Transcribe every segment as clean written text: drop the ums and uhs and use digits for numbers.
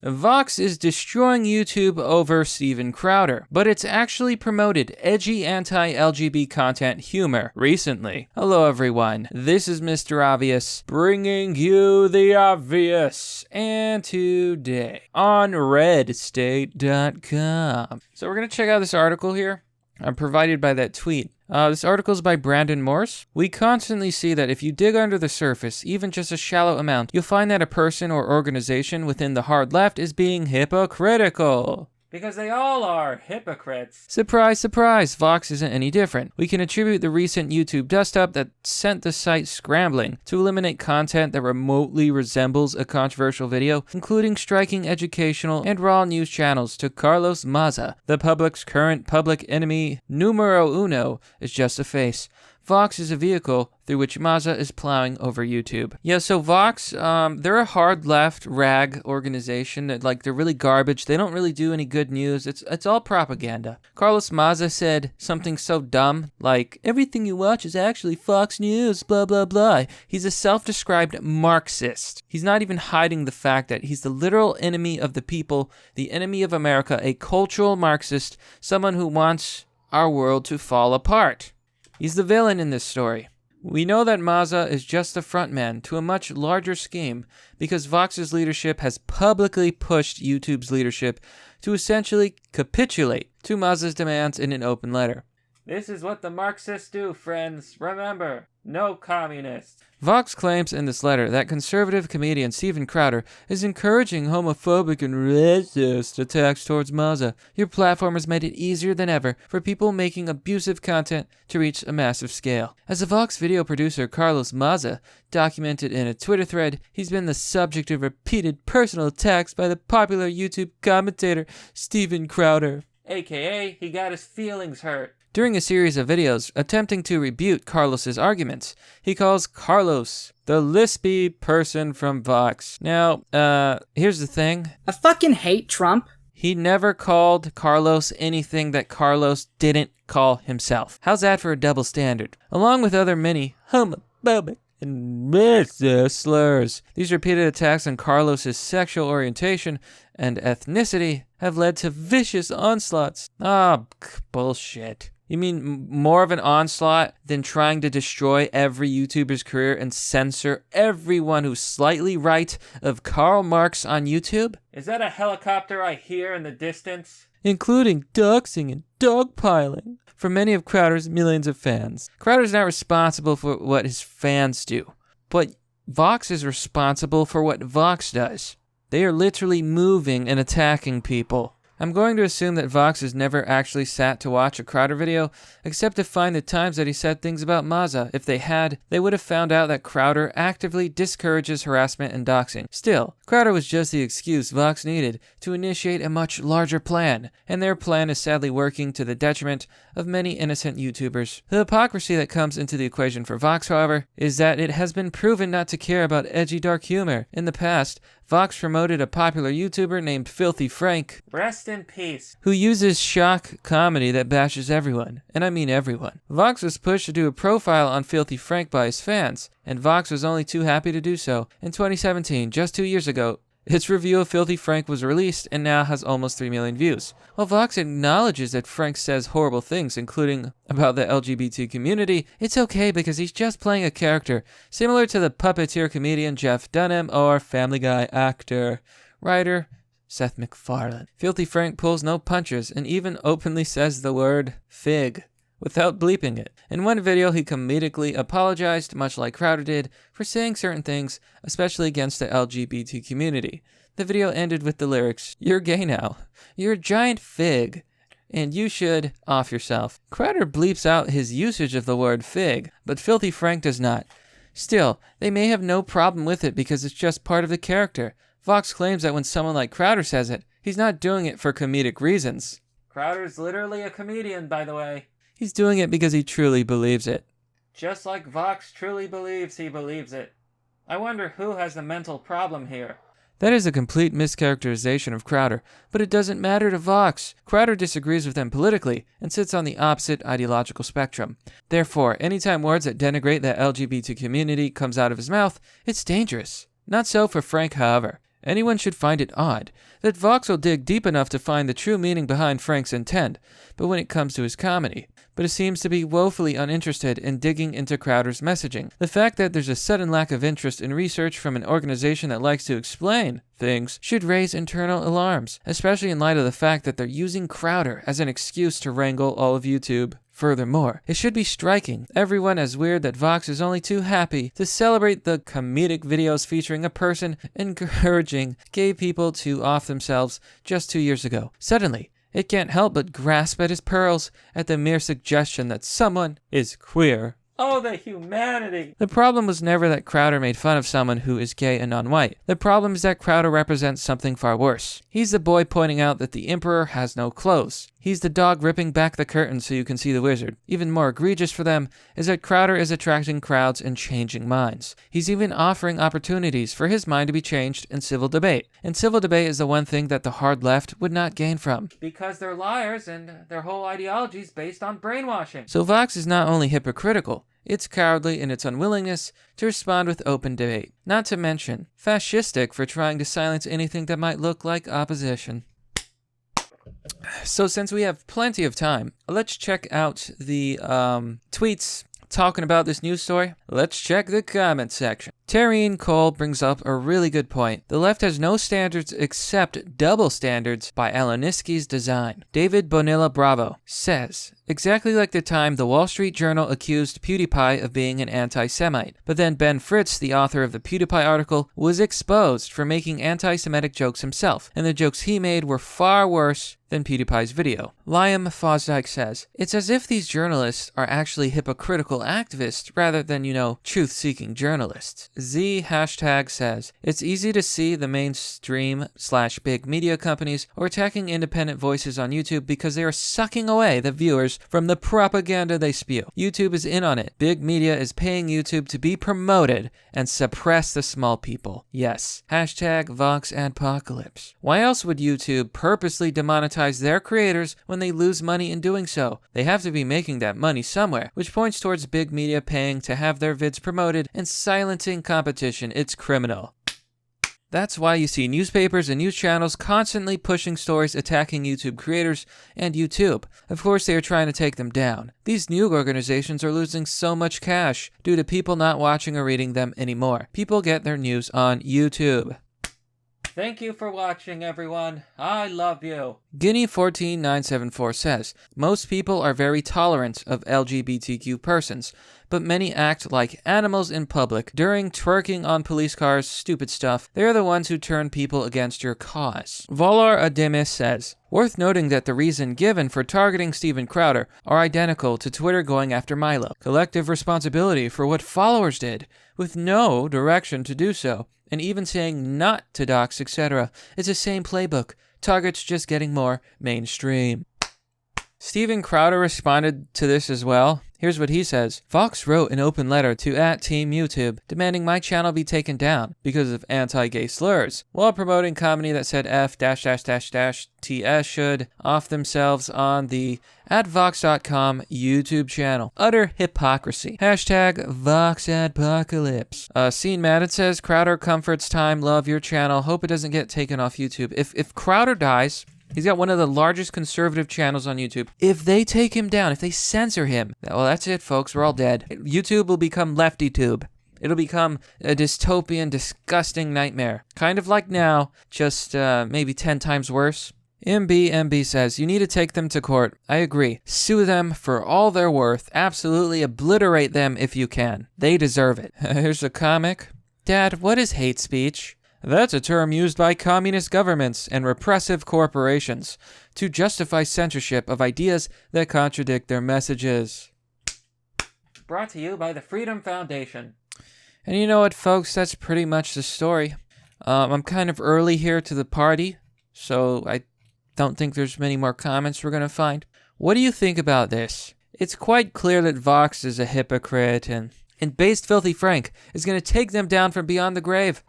Vox is destroying YouTube over Steven Crowder, but it's actually promoted edgy anti-LGBT content humor recently. Hello everyone, this is Mr. Obvious, bringing you the obvious, and today on redstate.com. So we're going to check out this article here. I'm provided by that tweet. This article is by Brandon Morse. We constantly see that if you dig under the surface, even just a shallow amount, you'll find that a person or organization within the hard left is being hypocritical. Because they all are hypocrites. Surprise, surprise, Vox isn't any different. We can attribute the recent YouTube dust-up that sent the site scrambling to eliminate content that remotely resembles a controversial video, including striking educational and raw news channels, to Carlos Maza. The public's current public enemy numero uno is just a face. Vox is a vehicle through which Maza is plowing over YouTube. Yeah, so Vox, they're a hard left rag organization that, they're really garbage. They don't really do any good news. It's all propaganda. Carlos Maza said something so dumb, like, everything you watch is actually Fox News, blah, blah, blah. He's a self-described Marxist. He's not even hiding the fact that he's the literal enemy of the people, the enemy of America, a cultural Marxist, someone who wants our world to fall apart. He's the villain in this story. We know that Maza is just the frontman to a much larger scheme because Vox's leadership has publicly pushed YouTube's leadership to essentially capitulate to Maza's demands in an open letter. This is what the Marxists do, friends. Remember, no communists. Vox claims in this letter that conservative comedian Steven Crowder is encouraging homophobic and racist attacks towards Maza. Your platform has made it easier than ever for people making abusive content to reach a massive scale. As a Vox video producer, Carlos Maza documented in a Twitter thread, he's been the subject of repeated personal attacks by the popular YouTube commentator Steven Crowder. AKA, he got his feelings hurt. During a series of videos attempting to rebut Carlos's arguments, he calls Carlos the lispy person from Vox. Now, here's the thing. I fucking hate Trump. He never called Carlos anything that Carlos didn't call himself. How's that for a double standard? Along with other many homophobic and racist slurs, these repeated attacks on Carlos's sexual orientation and ethnicity have led to vicious onslaughts. Bullshit. You mean more of an onslaught than trying to destroy every YouTuber's career and censor everyone who's slightly right of Karl Marx on YouTube? Is that a helicopter I hear in the distance? Including doxing and dogpiling for many of Crowder's millions of fans. Crowder's not responsible for what his fans do, but Vox is responsible for what Vox does. They are literally moving and attacking people. I'm going to assume that Vox has never actually sat to watch a Crowder video, except to find the times that he said things about Maza. If they had, they would have found out that Crowder actively discourages harassment and doxing. Still, Crowder was just the excuse Vox needed to initiate a much larger plan, and their plan is sadly working to the detriment of many innocent YouTubers. The hypocrisy that comes into the equation for Vox, however, is that it has been proven not to care about edgy dark humor. In the past, Vox promoted a popular YouTuber named Filthy Frank, rest in peace, who uses shock comedy that bashes everyone, and I mean everyone. Vox was pushed to do a profile on Filthy Frank by his fans, and Vox was only too happy to do so. In 2017, just 2 years ago, its review of Filthy Frank was released and now has almost 3 million views. While Vox acknowledges that Frank says horrible things, including about the LGBT community, it's okay because he's just playing a character, similar to the puppeteer comedian Jeff Dunham or Family Guy actor, writer Seth MacFarlane. Filthy Frank pulls no punches and even openly says the word fig without bleeping it. In one video, he comedically apologized, much like Crowder did, for saying certain things, especially against the LGBT community. The video ended with the lyrics, "You're gay now. You're a giant fig. And you should off yourself." Crowder bleeps out his usage of the word fig, but Filthy Frank does not. Still, they may have no problem with it because it's just part of the character. Vox claims that when someone like Crowder says it, he's not doing it for comedic reasons. Crowder's literally a comedian, by the way. He's doing it because he truly believes it. Just like Vox truly believes he believes it. I wonder who has the mental problem here. That is a complete mischaracterization of Crowder, but it doesn't matter to Vox. Crowder disagrees with them politically and sits on the opposite ideological spectrum. Therefore, anytime words that denigrate the LGBT community comes out of his mouth, it's dangerous. Not so for Frank, however. Anyone should find it odd that Vox will dig deep enough to find the true meaning behind Frank's intent, but when it comes to his comedy. But it seems to be woefully uninterested in digging into Crowder's messaging. The fact that there's a sudden lack of interest in research from an organization that likes to explain things should raise internal alarms, especially in light of the fact that they're using Crowder as an excuse to wrangle all of YouTube. Furthermore, it should be striking everyone as weird that Vox is only too happy to celebrate the comedic videos featuring a person encouraging gay people to off themselves just 2 years ago. Suddenly, it can't help but grasp at his pearls at the mere suggestion that someone is queer. Oh, the humanity! The problem was never that Crowder made fun of someone who is gay and non-white. The problem is that Crowder represents something far worse. He's the boy pointing out that the emperor has no clothes. He's the dog ripping back the curtain so you can see the wizard. Even more egregious for them is that Crowder is attracting crowds and changing minds. He's even offering opportunities for his mind to be changed in civil debate. And civil debate is the one thing that the hard left would not gain from. Because they're liars and their whole ideology is based on brainwashing. So Vox is not only hypocritical, it's cowardly in its unwillingness to respond with open debate. Not to mention, fascistic for trying to silence anything that might look like opposition. So since we have plenty of time, let's check out the tweets talking about this news story. Let's check the comment section. Terrine Cole brings up a really good point. The left has no standards except double standards by Aloniski's design. David Bonilla Bravo says, exactly like the time the Wall Street Journal accused PewDiePie of being an anti-Semite. But then Ben Fritz, the author of the PewDiePie article, was exposed for making anti-Semitic jokes himself, and the jokes he made were far worse than PewDiePie's video. Liam Fosdyke says, it's as if these journalists are actually hypocritical activists rather than, truth-seeking journalists. Z hashtag says, it's easy to see the mainstream/big media companies are attacking independent voices on YouTube because they are sucking away the viewers from the propaganda they spew. YouTube is in on it. Big media is paying YouTube to be promoted and suppress the small people. Yes. Hashtag VoxAdpocalypse. Why else would YouTube purposely demonetize their creators when they lose money in doing so? They have to be making that money somewhere, which points towards big media paying to have their vids promoted and silencing competition. It's criminal. That's why you see newspapers and news channels constantly pushing stories attacking YouTube creators and YouTube. Of course, they are trying to take them down. These new organizations are losing so much cash due to people not watching or reading them anymore. People get their news on YouTube. Thank you for watching, everyone. I love you. Guinea14974 says, most people are very tolerant of LGBTQ persons, but many act like animals in public. During twerking on police cars, stupid stuff, they're the ones who turn people against your cause. Volar Ademis says, worth noting that the reason given for targeting Steven Crowder are identical to Twitter going after Milo. Collective responsibility for what followers did, with no direction to do so, and even saying not to dox, etc. It's the same playbook. Target's just getting more mainstream. Steven Crowder responded to this as well. Here's what he says. Vox wrote an open letter to @Team YouTube demanding my channel be taken down because of anti-gay slurs, while promoting comedy that said F-TS should off themselves on the @Vox.com YouTube channel. Utter hypocrisy. Hashtag VoxAdpocalypse. Scene Madden says, Crowder comforts time, love your channel, hope it doesn't get taken off YouTube. If Crowder dies, he's got one of the largest conservative channels on YouTube. If they take him down, if they censor him, well, that's it, folks. We're all dead. YouTube will become LeftyTube. It'll become a dystopian, disgusting nightmare. Kind of like now, just maybe 10 times worse. MB says, you need to take them to court. I agree. Sue them for all they're worth. Absolutely obliterate them if you can. They deserve it. Here's a comic. Dad, what is hate speech? That's a term used by communist governments and repressive corporations to justify censorship of ideas that contradict their messages. Brought to you by the Freedom Foundation. And you know what, folks? That's pretty much the story. I'm kind of early here to the party, so I don't think there's many more comments we're going to find. What do you think about this? It's quite clear that Vox is a hypocrite and based Filthy Frank is going to take them down from beyond the grave.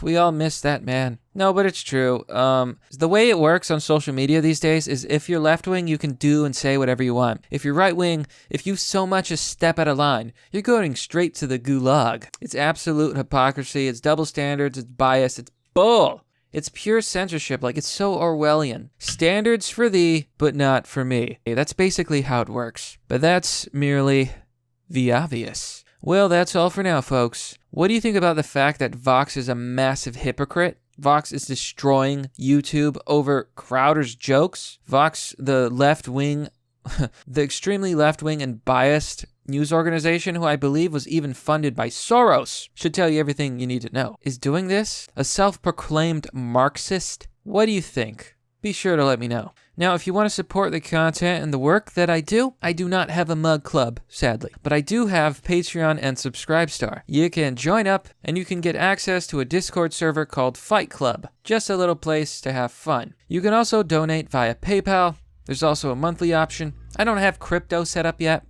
We all miss that man. No, but it's true. The way it works on social media these days is if you're left-wing, you can do and say whatever you want. If you're right-wing, if you so much as step out of line, you're going straight to the gulag. It's absolute hypocrisy. It's double standards. It's bias. It's bull. It's pure censorship. Like, it's so Orwellian. Standards for thee, but not for me. That's basically how it works. But that's merely the obvious. Well, that's all for now, folks. What do you think about the fact that Vox is a massive hypocrite? Vox is destroying YouTube over Crowder's jokes. Vox, the left-wing, the extremely left-wing and biased news organization, who I believe was even funded by Soros, should tell you everything you need to know, is doing this? A self-proclaimed Marxist? What do you think? Be sure to let me know. Now, if you want to support the content and the work that I do not have a mug club, sadly, but I do have Patreon and Subscribestar. You can join up and you can get access to a Discord server called Fight Club. Just a little place to have fun. You can also donate via PayPal. There's also a monthly option. I don't have crypto set up yet.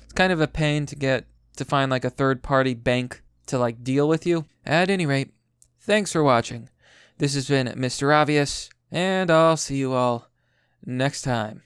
It's kind of a pain to find like a third-party bank to like deal with you. At any rate, thanks for watching. This has been Mr. Obvious, and I'll see you all next time.